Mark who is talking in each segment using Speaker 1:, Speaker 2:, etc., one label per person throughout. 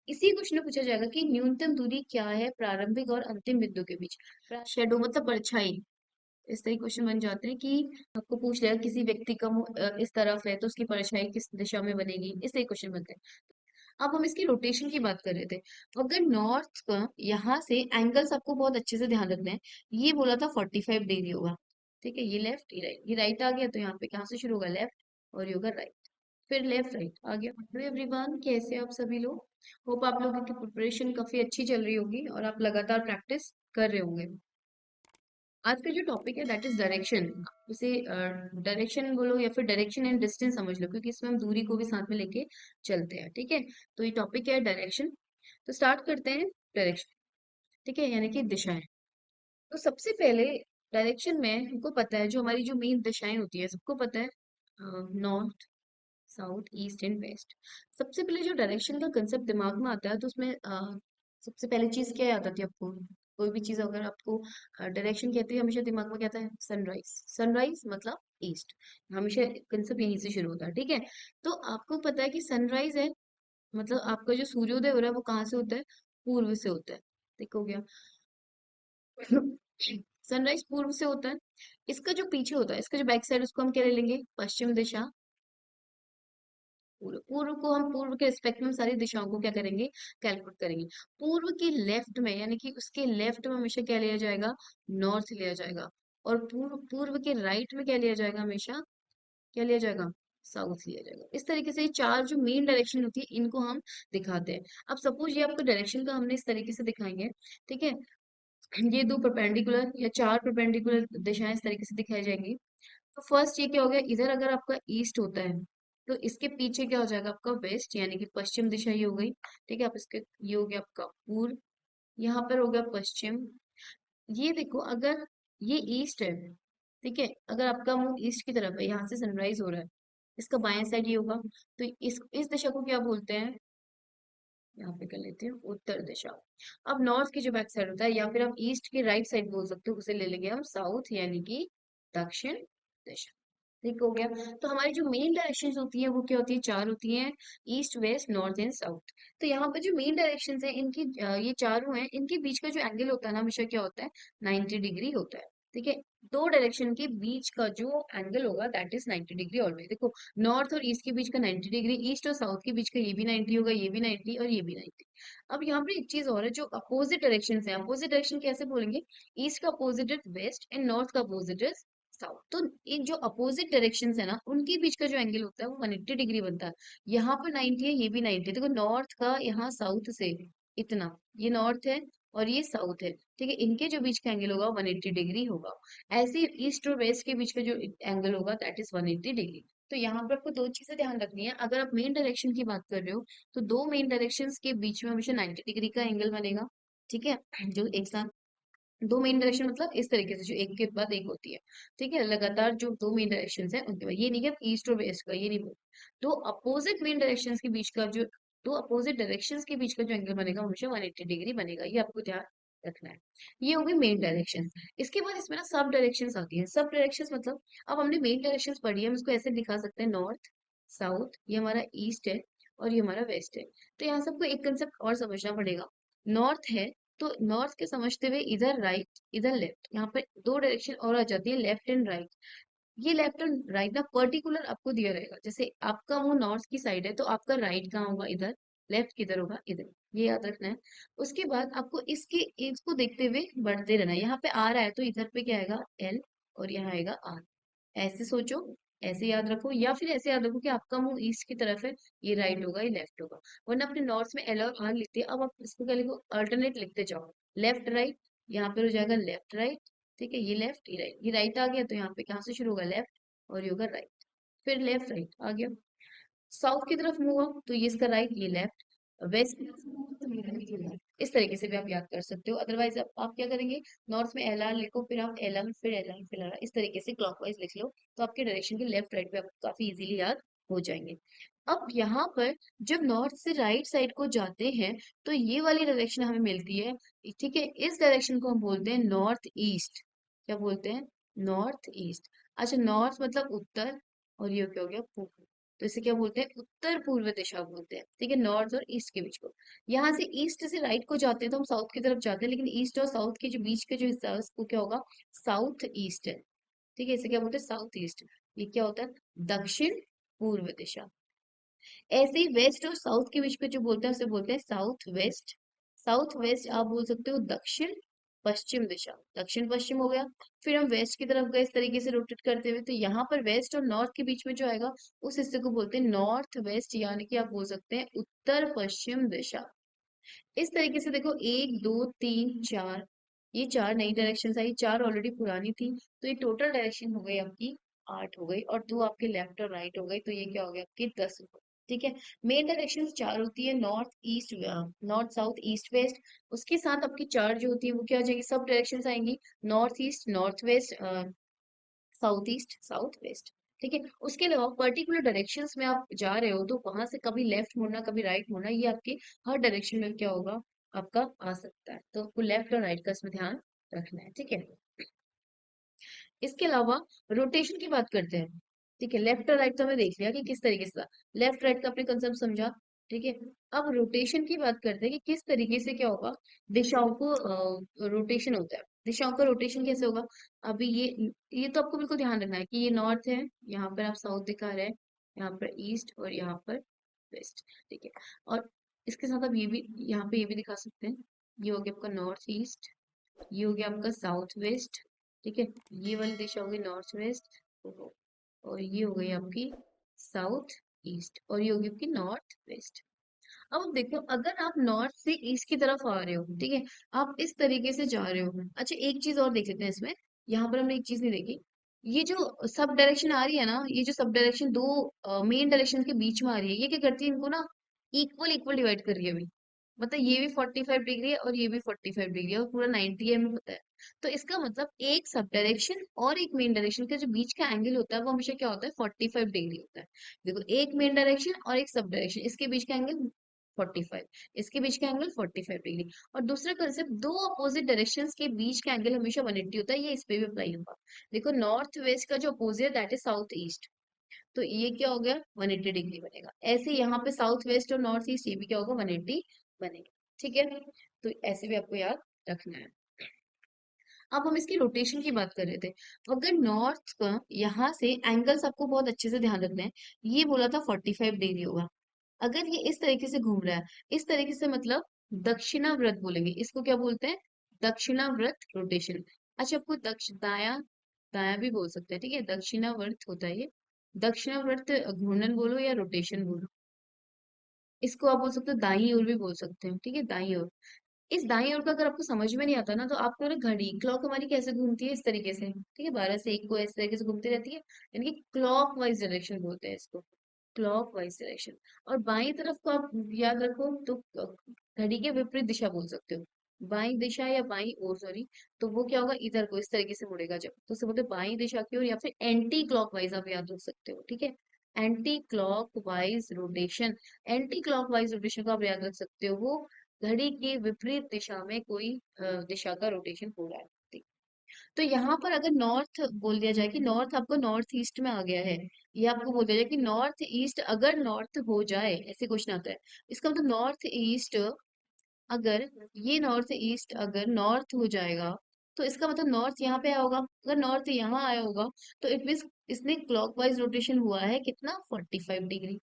Speaker 1: इसी क्वेश्चन में पूछा जाएगा कि न्यूनतम दूरी क्या है प्रारंभिक और अंतिम बिंदु के बीच। शेडो मतलब परछाई। इस तरह क्वेश्चन बन जाते हैं कि आपको पूछ लिया किसी व्यक्ति का मुंह इस तरफ है तो उसकी परछाई किस दिशा में बनेगी, इस तरह क्वेश्चन बनते हैं। अब हम इसकी रोटेशन की बात कर रहे थे। अगर नॉर्थ का यहाँ से एंगल्स आपको बहुत अच्छे से ध्यान रखना है। ये बोला था 45 डिग्री होगा। ठीक है, ये लेफ्ट ये राइट, ये राइट आ गया तो यहाँ पे कहाँ से शुरू होगा, लेफ्ट, और ये होगा राइट। फिर लेफ्ट राइट आ गया। हेलो एवरीवन, कैसे हैं आप सभी लोग। होप आप लोगों की प्रिपरेशन काफी अच्छी चल रही होगी और आप लगातार प्रैक्टिस कर रहे होंगे। आज का जो टॉपिक है दैट इज डायरेक्शन। इसे डायरेक्शन बोलो या फिर डायरेक्शन एंड डिस्टेंस समझ लो, क्योंकि इसमें हम दूरी को भी साथ में लेके चलते हैं। ठीक है, तो ये टॉपिक है डायरेक्शन। तो स्टार्ट करते हैं डायरेक्शन। ठीक है, यानी कि दिशाएं। तो सबसे पहले डायरेक्शन में हमको पता है जो हमारी जो मेन दिशाएं होती है, सबको पता है, north, south, east and west. सबसे पहले जो डायरेक्शन का कंसेप्ट दिमाग में आता है तो उसमें सबसे पहले चीज क्या याद आती है आपको। कोई भी चीज अगर आपको डायरेक्शन कहते हैं, हमेशा दिमाग में क्या आता है, सनराइज। सनराइज मतलब ईस्ट। हमेशा कंसेप्ट यहीं से शुरू होता है। ठीक है, तो आपको पता है कि सनराइज है, मतलब आपका जो सूर्योदय हो रहा है वो कहाँ से होता है, पूर्व से होता है। देखो गया सनराइज पूर्व से होता है। इसका जो पीछे होता है, इसका जो बैक साइड, उसको हम क्या ले लेंगे, पश्चिम दिशा। पूर्व, पूर्व को हम पूर्व के रिस्पेक्ट में सारी दिशाओं को क्या करेंगे, कैलकुलेट करेंगे। पूर्व के लेफ्ट में यानी कि उसके लेफ्ट में हमेशा क्या लिया जाएगा, नॉर्थ लिया जाएगा। और पूर्व पूर्व के राइट में क्या लिया जाएगा, हमेशा क्या लिया जाएगा, साउथ लिया जाएगा। इस तरीके से ये चार जो मेन डायरेक्शन होती है इनको हम दिखाते हैं। अब सपोज ये आपको डायरेक्शन का हमने इस तरीके से दिखाएंगे। ठीक है, ये दो परपेंडिकुलर या चार परपेंडिकुलर दिशाएं इस तरीके से दिखाई जाएंगी। तो फर्स्ट ये क्या हो गया, इधर अगर आपका ईस्ट होता है तो इसके पीछे क्या हो जाएगा आपका वेस्ट, यानी कि पश्चिम दिशा ये हो गई। ठीक है, आप इसके, ये हो गया आपका पूर्व, यहाँ पर हो गया पश्चिम। ये देखो, अगर ये ईस्ट है, ठीक है, अगर आपका मुंह ईस्ट की तरफ है, यहाँ से सनराइज हो रहा है, इसका बाएं साइड ये होगा। तो इस दिशा को क्या बोलते हैं, यहाँ पे कर लेते हैं उत्तर दिशा। अब नॉर्थ की जो बैक साइड होता है, या फिर आप ईस्ट की राइट साइड बोल सकते हो, उसे ले लेंगे हम साउथ, यानी कि दक्षिण दिशा। ठीक हो गया। तो हमारी जो मेन डायरेक्शंस होती है वो क्या होती है, चार होती हैं, east west north and south. तो यहाँ पे जो मेन डायरेक्शंस है इनकी, ये चारों हैं, इनके बीच का जो एंगल होता है ना, हमेशा क्या होता है, 90 डिग्री होता है। ठीक है, दो डायरेक्शन के बीच का जो एंगल होगा दैट इज 90 डिग्री ऑलवेज। देखो, नॉर्थ और ईस्ट के बीच का 90 डिग्री, ईस्ट और साउथ के बीच का ये भी 90 होगा, ये भी 90 और ये भी 90। अब यहाँ पे एक चीज और है, जो अपोजिट डायरेक्शन है, अपोजिट डायरेक्शन कैसे बोलेंगे, ईस्ट का opposite is west and north का अपोजिट इज साउथ। तो इन जो अपोजिट डायरेक्शंस है ना, उनके बीच का जो एंगल होता है वो 180 डिग्री बनता है। यहाँ पर 90 है, ये भी 90 है। देखो, नॉर्थ का यहाँ साउथ से इतना, ये नॉर्थ है और ये साउथ है। ठीक है, इनके जो बीच का एंगल होगा 180 डिग्री होगा। ऐसे ईस्ट और वेस्ट के बीच का जो एंगल होगा दैट इज 180 डिग्री। तो यहाँ पर आपको दो चीजें ध्यान रखनी है। अगर आप मेन डायरेक्शन की बात कर रहे हो तो दो मेन डायरेक्शंस के बीच में हमेशा 90 डिग्री का एंगल बनेगा। ठीक है, जो एक साथ, दो मेन डायरेक्शन मतलब इस तरीके से जो एक के बाद एक होती है। ठीक है, लगातार जो दो मेन डायरेक्शन है उनके बाद, ये नहीं कि ईस्ट और वेस्ट का, ये नहीं बोल। दो अपोजिट मेन डायरेक्शंस के बीच का जो, दो अपोजिट डायरेक्शंस के बीच का जो एंगल बनेगा वो हमेशा 180 डिग्री बनेगा। ये आपको ध्यान रखना है। ये हो गई मेन डायरेक्शन। इसके बाद इसमें ना सब डायरेक्शंस आती हैं। सब डायरेक्शंस मतलब, अब हमने मेन डायरेक्शंस पढ़ी है, हम इसको ऐसे दिखा सकते हैं, नॉर्थ, साउथ, ये हमारा ईस्ट है और ये हमारा वेस्ट है। तो यहाँ सबको एक कंसेप्ट और समझना पड़ेगा। नॉर्थ है तो नॉर्थ के समझते हुए इधर राइट इधर लेफ्ट, यहाँ पे दो डायरेक्शन और आ जाती है, लेफ्ट एंड राइट। ये लेफ्ट एंड राइट ना पर्टिकुलर आपको दिया रहेगा। जैसे आपका मुंह नॉर्थ की साइड है तो आपका राइट कहाँ होगा, इधर। लेफ्ट किधर होगा, इधर। ये याद रखना है। उसके बाद आपको इसके, इसको देखते हुए बढ़ते रहना है। यहाँ पे आ रहा है तो इधर पे क्या आएगा, एल, और यहाँ आएगा आर। ऐसे सोचो, ऐसे याद रखो, या फिर ऐसे याद रखो कि आपका मुंह ईस्ट की तरफ है, ये राइट होगा, ये लेफ्ट होगा। वरना अपने नोट्स में एल और आर लिखते हैं, अब आप इसको क्या लिखो, अल्टरनेट लिखते जाओ, लेफ्ट राइट। यहाँ पे हो जाएगा लेफ्ट राइट। ठीक है, ये लेफ्ट ये राइट, ये राइट आ गया तो यहाँ पे कहाँ से शुरू होगा, लेफ्ट, और ये होगा राइट। फिर लेफ्ट राइट आ गया। साउथ की तरफ मूव हो तो ये इसका राइट, ये लेफ्ट। वेस्ट की तरफ move हो तो मेरा ये left। इस तरीके से भी आप याद कर सकते हो। अदरवाइज आप क्या करेंगे, नॉर्थ में एल आर लिखो, फिर आप एल एम, फिर एल एम, फिर एल आर, इस तरीके से क्लॉकवाइज लिख लो। तो आपके डायरेक्शन के लेफ्ट राइट पे आपको काफी इजीली याद हो जाएंगे। अब यहाँ पर जब नॉर्थ से राइट साइड को जाते हैं तो ये वाली डायरेक्शन हमें मिलती है। ठीक है, इस डायरेक्शन को हम बोलते हैं नॉर्थ ईस्ट। क्या बोलते हैं, नॉर्थ ईस्ट। अच्छा, नॉर्थ मतलब उत्तर, और ये क्या हो गया, पूर्व। तो इसे क्या बोलते हैं, उत्तर पूर्व दिशा बोलते हैं। ठीक है, नॉर्थ और ईस्ट के बीच को। यहाँ से ईस्ट से राइट को जाते हैं तो हम साउथ की तरफ जाते हैं, लेकिन ईस्ट और साउथ के जो बीच का जो हिस्सा है उसको क्या होगा, साउथ ईस्ट है। ठीक है, इसे क्या बोलते हैं, साउथ ईस्ट। ये क्या होता है, दक्षिण पूर्व दिशा। ऐसे ही वेस्ट और साउथ के बीच में जो बोलते हैं उसे बोलते हैं साउथ वेस्ट। साउथ वेस्ट आप बोल सकते हो दक्षिण पश्चिम दिशा, दक्षिण पश्चिम हो गया। फिर हम वेस्ट की तरफ गए इस तरीके से रोटेट करते हुए, तो यहाँ पर वेस्ट और नॉर्थ के बीच में जो आएगा उस हिस्से को बोलते हैं नॉर्थ वेस्ट, यानी कि आप बोल सकते हैं उत्तर पश्चिम दिशा। इस तरीके से देखो, एक दो तीन चार, ये चार नई डायरेक्शन आई, चार ऑलरेडी पुरानी थी, तो ये टोटल डायरेक्शन हो गई आपकी 8 हो गई, और दो आपके लेफ्ट और राइट हो गई, तो ये क्या हो गया आपकी 10 हो गई। ठीक है, मेन डायरेक्शन चार होती है, north east, north south east west. उसके साथ आपकी चार जो होती है वो क्या हो जाएगी, सब डायरेक्शन आएंगी, north east north west, south east south west. ठीक है, उसके अलावा पर्टिकुलर डायरेक्शंस में आप जा रहे हो तो वहां से कभी लेफ्ट मुड़ना कभी राइट मुड़ना, ये आपके हर डायरेक्शन में क्या होगा, आपका आ सकता है, तो आपको लेफ्ट और राइट का इसमें ध्यान रखना है। ठीक है, इसके अलावा रोटेशन की बात करते हैं। ठीक है, लेफ्ट और राइट तो हमें देख लिया कि किस तरीके से था, लेफ्ट राइट का आपने कंसेप्ट समझा। ठीक है, अब रोटेशन की बात करते हैं कि किस तरीके से क्या होगा, दिशाओं को रोटेशन होता है। दिशाओं का रोटेशन कैसे होगा, अभी ये तो आपको बिल्कुल ध्यान रखना है कि ये नॉर्थ है, यहाँ पर आप साउथ दिखा रहे हैं, यहाँ पर ईस्ट और यहाँ पर वेस्ट। ठीक है, और इसके साथ आप ये भी यहाँ पे ये भी दिखा सकते हैं, ये हो गया आपका नॉर्थ ईस्ट, ये हो गया आपका साउथ वेस्ट। ठीक है, ये वाली दिशा होगी नॉर्थ वेस्ट, और ये हो गई आपकी साउथ ईस्ट, और ये होगी आपकी नॉर्थ वेस्ट। अब देखो, अगर आप नॉर्थ से ईस्ट की तरफ आ रहे हो, ठीक है, आप इस तरीके से जा रहे हो। अच्छा, एक चीज और देख लेते हैं इसमें, यहाँ पर हमने एक चीज नहीं देखी, ये जो सब डायरेक्शन आ रही है ना, ये जो सब डायरेक्शन दो मेन डायरेक्शन के बीच में आ रही है, ये क्या करती है, इनको ना इक्वल इक्वल डिवाइड कर रही है अभी। मतलब ये भी 45 डिग्री है और ये भी 45 डिग्री है, और पूरा 90 है, हमें पता है। तो इसका मतलब एक सब डायरेक्शन और एक मेन डायरेक्शन का जो बीच का एंगल होता है वो हमेशा क्या होता है, 45 डिग्री होता है। देखो, एक मेन डायरेक्शन और एक सब डायरेक्शन, इसके बीच का एंगल 45, इसके बीच का एंगल 45 डिग्री। और दूसरा कंसेप्ट, दो अपोजिट डायरेक्शंस के बीच का एंगल हमेशा 180 होता है, ये इस पे भी अप्लाई होगा। देखो, नॉर्थ वेस्ट का जो opposite that is south east, तो ये क्या हो गया, 180 डिग्री बनेगा। ऐसे यहाँ पे साउथ वेस्ट और नॉर्थ ईस्ट, ये भी क्या होगा, 180 बनेगा। ठीक है, तो ऐसे भी आपको याद रखना है। अब हम इसकी रोटेशन की बात कर रहे थे, अगर नॉर्थ का यहाँ से एंगल्स आपको बहुत अच्छे से ध्यान रखना है, ये बोला था 45 डिग्री होगा। अगर ये इस तरीके से घूम रहा है, इस तरीके से मतलब दक्षिणाव्रत बोलेंगे इसको, क्या बोलते हैं, दक्षिणाव्रत रोटेशन। अच्छा, आपको दाया दाया भी बोल सकते हैं, ठीक है, दक्षिणावर्त होता है ये। दक्षिणावर्त घूर्णन बोलो या रोटेशन बोलो, इसको आप बोल सकते हो दाई ओर भी बोल सकते हो। ठीक है, दाई ओर। इस दाईं ओर का अगर आपको समझ में नहीं आता ना, तो आपको ना घड़ी क्लॉक हमारी कैसे घूमती है, इस तरीके से, ठीक है, 12 से 1 को इस तरीके से घूमती रहती है, यानी कि क्लॉक वाइज डायरेक्शन बोलते हैं इसको, क्लॉक वाइज डायरेक्शन। और बाई तरफ को आप याद रखो तो घड़ी के विपरीत दिशा बोल सकते हो, बाई दिशा या बाई ओर, सॉरी। तो वो क्या होगा, इधर को इस तरीके से मुड़ेगा जब, तो उसे बोलते हैं बाई दिशा की ओर, या फिर एंटी क्लॉक वाइज आप याद रख सकते हो। ठीक है, anti clock wise rotation, anti clock wise rotation को आप याद रख सकते हो, वो घड़ी की विपरीत दिशा में कोई दिशा का रोटेशन हो रहा है। ठीक। तो यहाँ पर अगर नॉर्थ बोल दिया जाए कि नॉर्थ आपको नॉर्थ ईस्ट में आ गया है, या आपको बोल दिया जाए कि नॉर्थ ईस्ट अगर नॉर्थ हो जाए, ऐसे क्वेश्चन आता है, इसका मतलब नॉर्थ ईस्ट अगर, ये नॉर्थ ईस्ट अगर नॉर्थ हो जाएगा, तो इसका मतलब नॉर्थ यहाँ पे आया होगा, अगर नॉर्थ यहाँ आया होगा, तो इट मीन इसने क्लॉकवाइज रोटेशन हुआ है कितना, 45 डिग्री।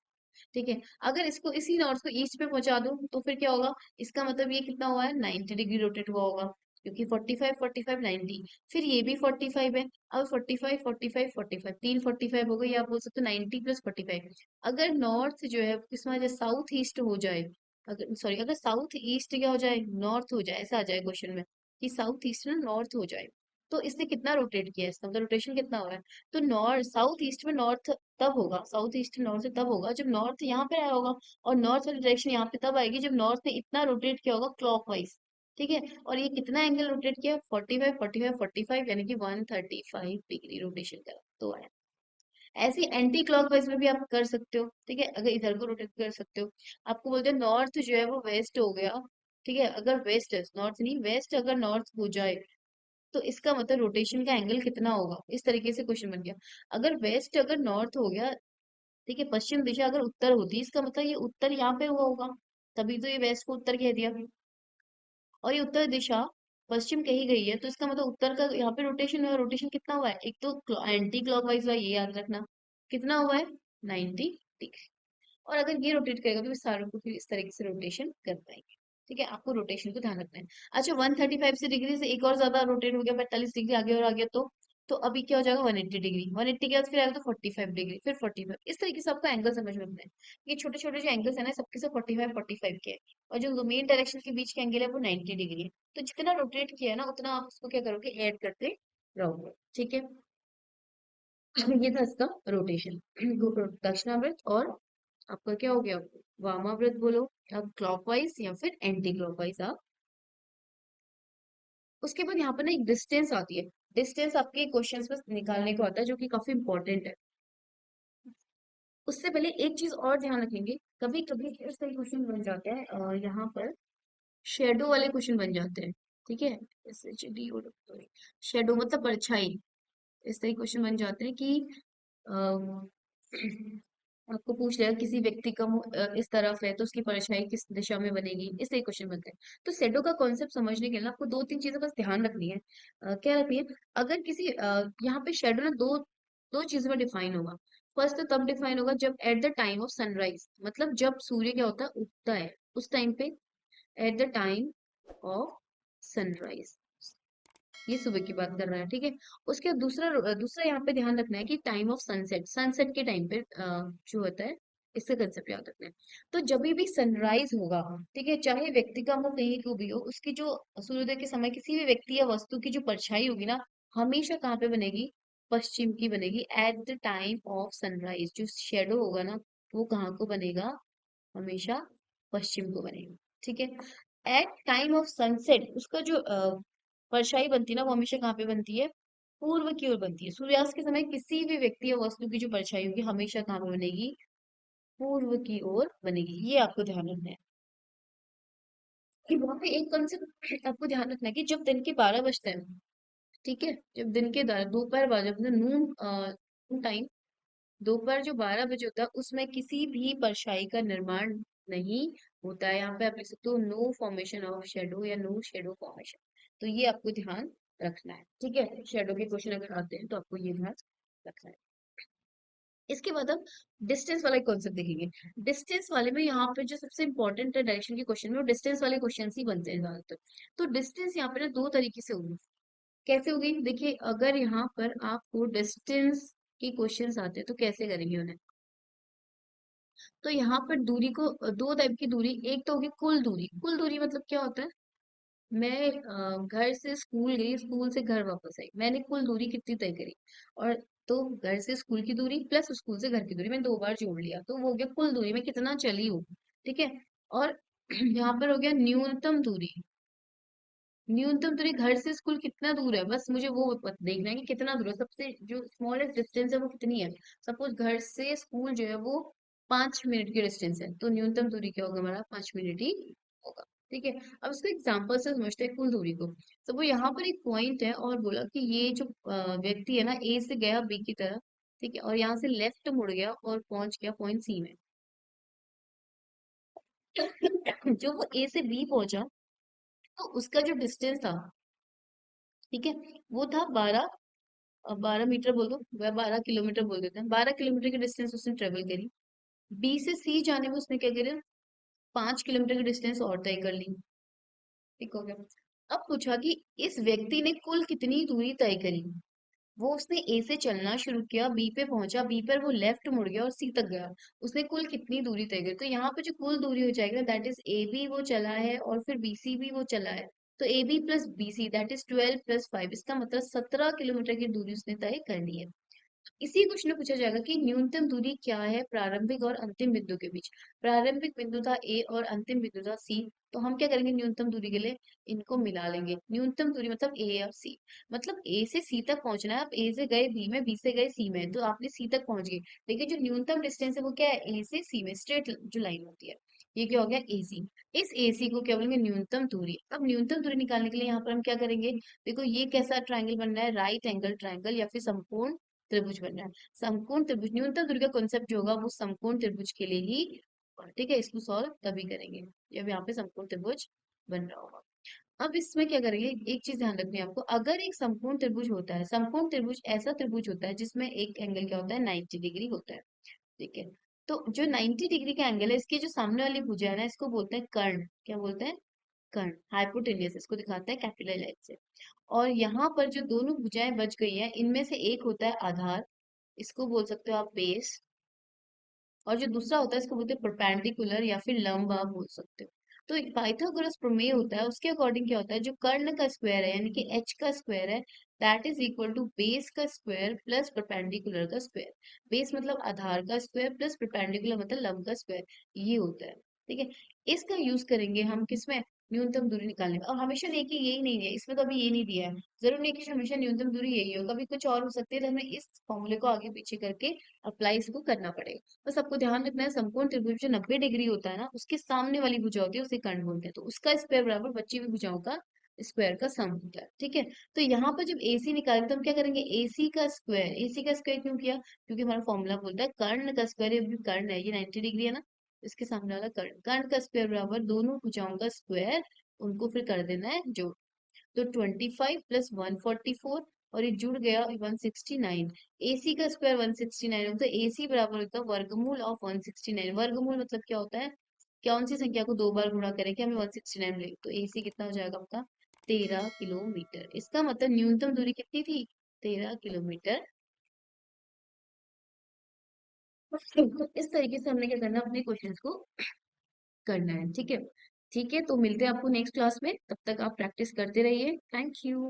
Speaker 1: ठीक है, अगर इसको इसी नॉर्थ को ईस्ट पे पहुंचा दो तो फिर क्या होगा, इसका मतलब ये कितना हुआ है, 90 डिग्री रोटेट हुआ होगा, क्योंकि 45 45 90, फिर ये भी 45 है। अब 45 45 45 तीन 45 हो गई, आप बोल सकते हो 90 + 45। अगर नॉर्थ जो है किसमें आ जाए, साउथ ईस्ट हो जाए, अगर सॉरी, अगर साउथ ईस्ट क्या हो जाए, नॉर्थ हो जाए, ऐसा आ जाए क्वेश्चन में कि साउथ ईस्ट ना नॉर्थ हो जाए, तो इसने कितना रोटेट किया है, इसका मतलब रोटेशन कितना हुआ है। तो नॉर्थ साउथ ईस्ट में नॉर्थ तब होगा, साउथ ईस्ट नॉर्थ से तब होगा जब नॉर्थ यहाँ पे आया होगा, और नॉर्थ वाली डायरेक्शन यहाँ पे तब आएगी जब नॉर्थ ने इतना रोटेट किया होगा क्लॉकवाइज। ठीक है, और ये कितना एंगल रोटेट किया, 45 45 45, यानी कि 135 डिग्री रोटेशन करा तो आया। ऐसे एंटी क्लॉकवाइज में भी आप कर सकते हो। ठीक है, अगर इधर को रोटेट कर सकते हो, आपको बोलते हैं नॉर्थ जो है वो वेस्ट हो गया। ठीक है, अगर वेस्ट है, नॉर्थ नहीं, वेस्ट अगर नॉर्थ हो जाए, तो इसका मतलब रोटेशन का एंगल कितना होगा, इस तरीके से क्वेश्चन बन गया। अगर वेस्ट अगर नॉर्थ हो गया, ठीक है, पश्चिम दिशा अगर उत्तर होती इसका मतलब ये उत्तर यहाँ पे हुआ होगा, तभी तो ये वेस्ट को उत्तर कह दिया। और ये उत्तर दिशा पश्चिम कही गई है, तो इसका मतलब उत्तर का यहाँ पे रोटेशन हुआ। रोटेशन कितना हुआ है, एक तो एंटी क्लॉकवाइज हुआ है, ये याद रखना। कितना हुआ है, 90 डिग्री। और अगर ये रोटेट करेगा तो इस सारों को फिर इस तरीके से रोटेशन कर पाएंगे। ठीक है, आपको रोटेशन को ध्यान रखना है। अच्छा, 135 से डिग्री से एक और ज्यादा रोटेट हो गया, 45 डिग्री आगे और आगे, तो अभी क्या हो जाएगा, 180 डिग्री। 180 के बाद फिर आएगा तो 45 डिग्री, फिर 45। इस तरीके से आपको एंगल समझ में रखना है। ये छोटे छोटे जो एंगल्स है ना, सबके सब 45 के हैं। और जो मेन डायरेक्शन के बीच के एंगल है वो 90 डिग्री है। तो जितना रोटेट किया है ना, उतना आप उसको क्या करोगे, ऐड करते रहोगे। ठीक है, ये था इसका रोटेशन। दक्षिणावर्त और आपका क्या हो गया, वामाव्रत बोलो, आप क्लॉकवाइज या फिर एंटी क्लॉकवाइज आप। उसके बाद यहाँ पर ना एक डिस्टेंस आती है। डिस्टेंस आपके क्वेश्चंस में निकालने को आता है, जो कि काफी इंपॉर्टेंट है। उससे पहले एक चीज और ध्यान रखेंगे, कभी कभी इस तरह क्वेश्चन बन जाते हैं यहाँ पर शेडो वाले क्वेश्चन बन जाते हैं। ठीक है, शेडो मतलब परछाई। इस तरह क्वेश्चन बन जाते हैं कि अ, आपको पूछ लिया किसी व्यक्ति का मुंह इस तरफ है तो उसकी परछाई किस दिशा में बनेगी, इस तरह क्वेश्चन बनते हैं। तो शेडो का कॉन्सेप्ट समझने के लिए ना आपको दो तीन चीजें बस ध्यान रखनी है। क्या रखनी है, अगर किसी यहाँ पे शेडो ना दो दो चीजों में डिफाइन होगा। फर्स्ट तो तब डिफाइन होगा जब at the time of sunrise, मतलब जब सूर्य क्या होता है, उगता है, उस टाइम पे, at the time of sunrise, ये सुबह की बात कर रहा है। ठीक है, उसके बाद दूसरा दूसरा यहाँ पे ध्यान रखना है कि टाइम ऑफ सनसेट, सनसेट के टाइम पे जो होता है, इसका कंसेप्ट याद रखना है। तो जब भी सनराइज होगा, ठीक है, चाहे व्यक्ति का हो कहीं को भी हो, उसकी जो सूर्योदय के समय किसी भी व्यक्ति या वस्तु की जो परछाई होगी ना, हमेशा कहाँ पे बनेगी, पश्चिम की बनेगी। At the time of sunrise जो शेडो होगा ना, वो कहाँ को बनेगा, हमेशा पश्चिम को बनेगा। ठीक है, एट टाइम ऑफ सनसेट उसका जो परछाई बनती है ना, वो हमेशा कहाँ पे बनती है, पूर्व की ओर बनती है। सूर्यास्त के समय किसी भी व्यक्ति या वस्तु की जो परछाई होगी, हमेशा कहाँ पे बनेगी, पूर्व की ओर बनेगी। ये आपको ध्यान रखना है। कि वहां पे एक कंसेप्ट आपको ध्यान रखना है कि जब दिन के 12 बजते हैं, ठीक है, जब दिन के दोपहर 12, मतलब नून टाइम, दोपहर जो 12 बजे होता है, उसमें किसी भी परछाई का निर्माण नहीं होता है। यहाँ पे आप लिख सकते हो नो फॉर्मेशन ऑफ शेडो या नो शेडो फॉर्मेशन। तो ये आपको ध्यान रखना है। ठीक है, शेडो के क्वेश्चन अगर आते हैं तो आपको ये ध्यान रखना है। इसके बाद हम डिस्टेंस वाला कॉन्सेप्ट देखेंगे। डिस्टेंस वाले में यहाँ पे जो सबसे इंपॉर्टेंट है डायरेक्शन के क्वेश्चन में, वो डिस्टेंस वाले क्वेश्चन ही बनते हैं ज्यादातर। तो डिस्टेंस यहाँ पे ना दो तरीके से होगी। कैसे होगी, देखिए, अगर यहाँ पर आपको डिस्टेंस के क्वेश्चंस आते हैं तो कैसे करेंगे उन्हें। तो यहाँ पर दूरी को दो टाइप की दूरी, एक तो होगी कुल दूरी। कुल दूरी मतलब क्या होता है, मैं घर से स्कूल गई, स्कूल से घर वापस आई, मैंने कुल दूरी कितनी तय करी। और तो घर से स्कूल की दूरी प्लस स्कूल से घर की दूरी मैंने दो बार जोड़ लिया, तो वो हो गया कुल दूरी, मैं कितना चली हूँ। ठीक है, और यहाँ पर हो गया न्यूनतम दूरी। न्यूनतम दूरी घर से स्कूल कितना दूर है, बस मुझे वो देखना है कि कितना दूर है, सबसे जो स्मॉलेस्ट डिस्टेंस है वो कितनी है। सपोज घर से स्कूल जो है वो 5 मिनट की डिस्टेंस है, तो न्यूनतम दूरी क्या होगा, हमारा 5 मिनट ही होगा। ठीक है, अब इसको एग्जाम्पल से समझते हैं कुल दूरी को। तो वो यहाँ पर एक पॉइंट है और बोला कि ये जो व्यक्ति है ना, ए से गया बी की तरफ, ठीक है, और यहाँ से लेफ्ट मुड़ गया और पहुंच गया पॉइंट सी में। जो वो ए से बी पहुंचा, तो उसका जो डिस्टेंस था, ठीक है, वो था 12, अब 12 मीटर बोल दो, वह 12 किलोमीटर बोल देते हैं, 12 किलोमीटर की डिस्टेंस उसने ट्रेवल करी। बी से सी जाने में उसने क्या करा, 5 किलोमीटर की डिस्टेंस और तय कर ली। ठीक हो गया। अब पूछा कि इस व्यक्ति ने कुल कितनी दूरी तय करी। वो उसने ए से चलना शुरू किया, बी पे पहुंचा, बी पर वो लेफ्ट मुड़ गया और सी तक गया। उसने कुल कितनी दूरी तय करी, तो यहाँ पे जो कुल दूरी हो जाएगी दैट इज ए बी वो चला है और फिर बी सी भी वो चला है। तो A B plus B C that is 12 + 5, इसका मतलब 17 किलोमीटर की दूरी उसने तय कर ली है। इसी क्वेश्चन में पूछा जाएगा कि न्यूनतम दूरी क्या है प्रारंभिक और अंतिम बिंदु के बीच। प्रारंभिक बिंदु था ए और अंतिम बिंदु था सी, तो हम क्या करेंगे न्यूनतम दूरी के लिए, इनको मिला लेंगे। न्यूनतम दूरी मतलब ए और सी, मतलब ए से सी तक पहुंचना है। आप ए से गए बी में, बी से गए सी में, तो आपने सी तक पहुंच गए। लेकिन जो न्यूनतम डिस्टेंस है वो क्या है, ए से सी में स्ट्रेट जो लाइन होती है, ये क्या हो गया एसी। इस एसी को क्या बोलेंगे, न्यूनतम दूरी। अब न्यूनतम दूरी निकालने के लिए यहाँ पर हम क्या करेंगे, देखो ये कैसा ट्रायंगल बन रहा है, राइट एंगल ट्रायंगल या फिर समकोण त्रिभुज बन रहा है। समकोण त्रिभुज, न्यूनतम दूरी का कॉन्सेप्ट जो होगा वो समकोण त्रिभुज के लिए ही होगा, ठीक है। इसको सॉल्व तभी करेंगे जब यहाँ पे समकोण त्रिभुज बन रहा होगा। अब इसमें क्या करेंगे, एक चीज ध्यान रखनी है आपको, अगर एक समकोण त्रिभुज होता है, समकोण त्रिभुज ऐसा त्रिभुज होता है जिसमें एक एंगल क्या होता है, 90 डिग्री होता है, ठीक है। तो जो 90 डिग्री का एंगल है, इसकी जो सामने वाली भुजा है ना, इसको बोलते हैं कर्ण। क्या बोलते हैं? कर्ण, हाइपोटेन्यूस, इसको दिखाते हैं कैपिटल लाइन से। और यहाँ पर जो दोनों भुजाएं बच गई हैं, इनमें से एक होता है आधार, इसको बोल सकते हो आप बेस, और जो दूसरा होता है इसको बोलते हैं परपेंडिकुलर या फिर लंब आप बोल सकते हो। तो एक पाइथागोरस प्रमेय होता है, उसके अकॉर्डिंग क्या होता है, जो कर्ण का स्क्वायर है यानी कि एच का स्क्वायर है, that is equal to base का स्क्वायर प्लस परपेंडिकुलर का स्क्वायर। बेस मतलब आधार का स्क्वायर प्लस परपेंडिकुलर मतलब लंब का स्क्वायर, ये होता है, ठीक है। इसका यूज करेंगे हम किसमें, न्यूनतम दूरी निकालने में। और हमेशा देखिए यही नहीं दिया इसमें, तो अभी ये नहीं दिया है, जरूर नहीं कि हमेशा न्यूनतम दूरी यही हो, कभी कुछ और हो सकती है, तो हमें इस फॉर्मूले को आगे पीछे करके अप्लाई इसको करना पड़ेगा। बस आपको ध्यान रखना है, समकोण त्रिभुज जो 90 डिग्री होता है ना, उसके सामने वाली भुजा होती है उसे कर्ण बोलते हैं, तो उसका स्क्वायर बराबर बची हुई भुजाओं का स्क्वायर का सम होता है, ठीक है। तो यहाँ पर जब AC निकालेंगे तो हम क्या करेंगे, AC का स्क्वायर, AC का स्क्वायर क्यों किया, क्योंकि हमारा फॉर्मूला बोलता है कर्ण का स्क्वायर, ये भी कर्ण है, ये 90 डिग्री है ना, इसके सामने वाला कर्ण, कर्ण का स्क्वायर बराबर दोनों भुजाओं का स्क्वायर, उनको फिर कर देना है जोड़। तो 25 प्लस 144, और ये जुड़ गया 169। AC का स्क्वायर 169 होता है, AC बराबर होता है वर्गमूल ऑफ 169। वर्गमूल मतलब क्या होता है, कौन सी संख्या को दो बार गुणा करें कि हमें 169 मिलेगी, तो AC कितना हो जाएगा आपका, 13 किलोमीटर। इसका मतलब न्यूनतम दूरी कितनी थी, 13 किलोमीटर। इस तरीके से हमने क्या करना है, अपने क्वेश्चंस को करना है, ठीक है। ठीक है, तो मिलते हैं आपको नेक्स्ट क्लास में, तब तक आप प्रैक्टिस करते रहिए। Thank you.